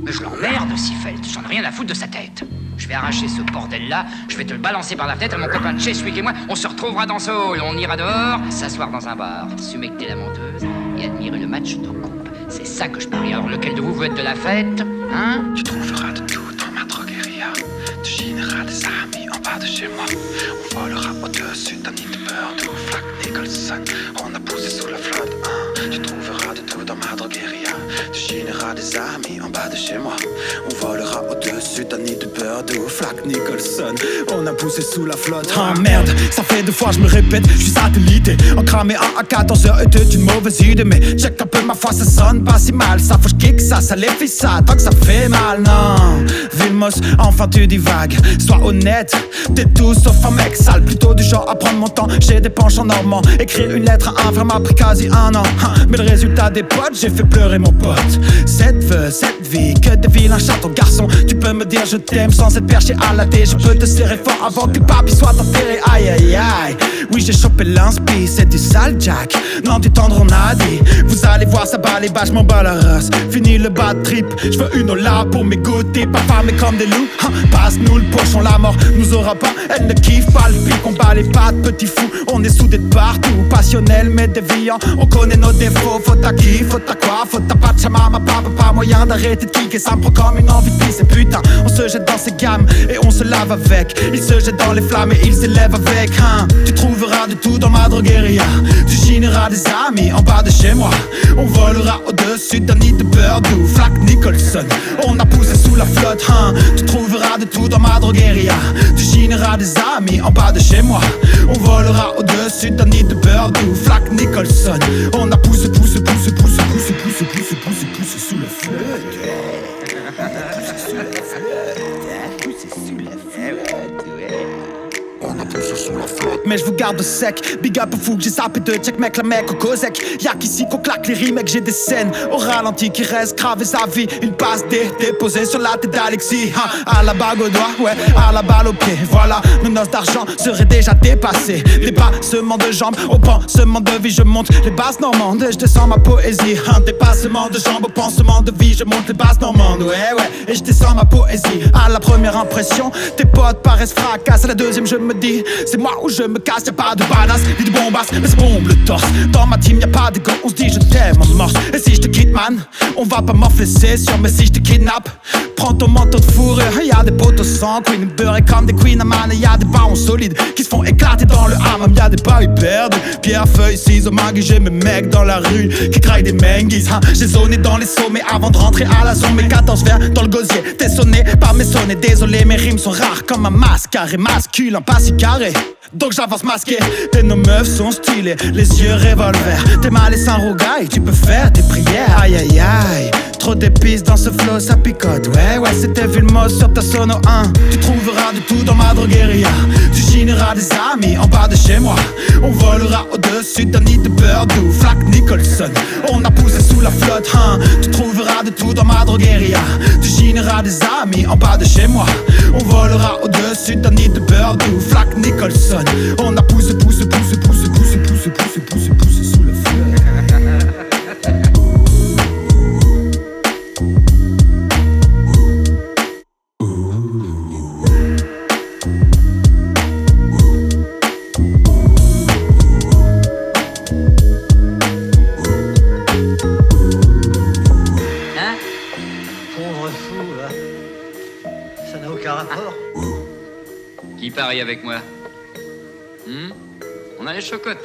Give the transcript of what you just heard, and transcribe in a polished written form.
Mais je l'emmerde, Seafeld, j'en ai rien à foutre de sa tête. Je vais arracher ce bordel-là, je vais te le balancer par la fenêtre, et mon copain Cheswick et moi, on se retrouvera dans ce hall, on ira dehors, s'asseoir dans un bar, s'humecter la menteuse et admirer le match de coupe. C'est ça que je parie. Alors lequel de vous veut être de la fête, hein? Tu trouveras de tout dans ma drogueria. Tu chîneras des amis en bas de chez moi. On volera au-dessus d'un nid de beurre d'où Flack Nicholson. On a poussé sous la flotte, hein. Tu trouveras de tout dans ma drogueria. Tu chîneras des amis en bas de chez moi. On volera au-dessus d'un nid de beurre d'où Flack Nicholson. On a poussé sous la flotte. Ah merde, ça fait 2 fois je me répète, je suis satellité. En cramé 1 à 14h était une mauvaise idée. Mais check un peu ma foi, ça sonne pas si mal. Ça faut que je kick ça, ça les fait ça, tant que ça fait mal, non. Vilmos, enfin tu divagues, sois honnête. T'es tout sauf un mec sale, plutôt du genre à prendre mon temps. J'ai des penchants normands, écrire une lettre à un frère m'a pris quasi 1 an. Mais le résultat des potes, j'ai fait pleurer mon pote. Cette vie, que des vilains châteaux garçon. Tu peux me dire je t'aime sans être perché à la dé. Je peux te serrer fort avant que papy soit enterré. Aïe aïe aïe, oui j'ai chopé l'inspi, c'est du sale jack. Non du tendre on a dit. Vous allez voir ça bat les bas, j'm'en bats la race. Fini le bad trip, j'veux une ola pour m'égoûter. Pas farmer comme des loups, passe-nous le pochon, la mort nous aura pas. Elle ne kiffe pas le pic, on bat les pattes, petit fou. On est soudés de partout, passionnel mais déviant. On connaît nos défauts, faute à qui, faute à quoi, faute à Pachamama, papa, pas moyen d'arrêter de kicker. Ça me prend comme une envie de pisser, putain. On se jette dans ces gammes et on se lave avec. Il se jette dans les flammes et il s'élève avec, hein. Tu trouveras de tout dans ma drogueria. Tu chîneras des amis en bas de chez moi. On volera au-dessus d'un nid de beurre d'où Flack Nicholson. On a poussé sous la flotte, hein. Tu trouveras de tout dans ma drogueria. Tu chîneras des amis en bas de chez moi. On volera au-dessus d'un nid de beurre d'où Flack Nicholson. On a poussé sous la flotte. Mais je vous garde sec, big up au fou que j'ai sapé de check mec, la mec au Cosec. Y'a qu'ici qu'on claque les rimes, mec, j'ai des scènes au ralenti qui restent gravées sa vie. Il passe déposé sur la tête d'Alexis, hein. À la bague au doigt, ouais, à la balle au pied. Voilà, nos noces d'argent seraient déjà dépassées. Dépassement de jambes, au pansement de vie, je monte les basses normandes et je descends ma poésie. Un dépassement de jambes, au pansement de vie, je monte les basses normandes, ouais, et je descends ma poésie. À la première impression, tes potes paraissent fracasse. À la deuxième, je me dis, c'est moi où je me casse, y'a pas de badass, ni de bombasse, mais c'est bombe le torse. Dans ma team y'a pas de go, on se dit je t'aime en morse. Et si je te quitte man, on va pas m'offler c'est sûr. Mais si je te kidnappe, prends ton manteau de fourrure. Y'a des potos sans queen, beurrés comme des queen à man. Et y'a des barons solides qui se font éclater dans le hammam. Y'a des paris perdus, pierre, feuille, ciseaux, magie. J'ai mes mecs dans la rue qui craillent des menguis, hein. J'ai zoné dans les sommets avant de rentrer à la zone. Mes 14 verres dans le gosier, t'es sonné par mes sonnets. Désolé mes rimes sont rares comme un mascaré masculin, pas si carré. Donc j'avance masqué, et nos meufs sont stylées, les yeux revolver. T'es mal et sans rougaille, tu peux faire tes prières. Aïe aïe aïe, trop d'épices dans ce flow, ça picote. Ouais, c'était Vilmos sur ta sono 1. Tu trouveras de tout dans ma drogueria. Tu chîneras des amis en bas de chez moi. On volera au-dessus d'un nid de beurre d'où Flack Nicholson. On a poussé sous la flotte, hein. Tu trouveras de tout dans ma drogueria. Tu chîneras des amis en bas de chez moi. On volera au-dessus d'un nid de beurre d'où Flack Nicholson. On a poussé sous la flotte. Hein? Pauvre fou, là. Ça n'a aucun rapport. Qui parie avec moi? On a les chocottes.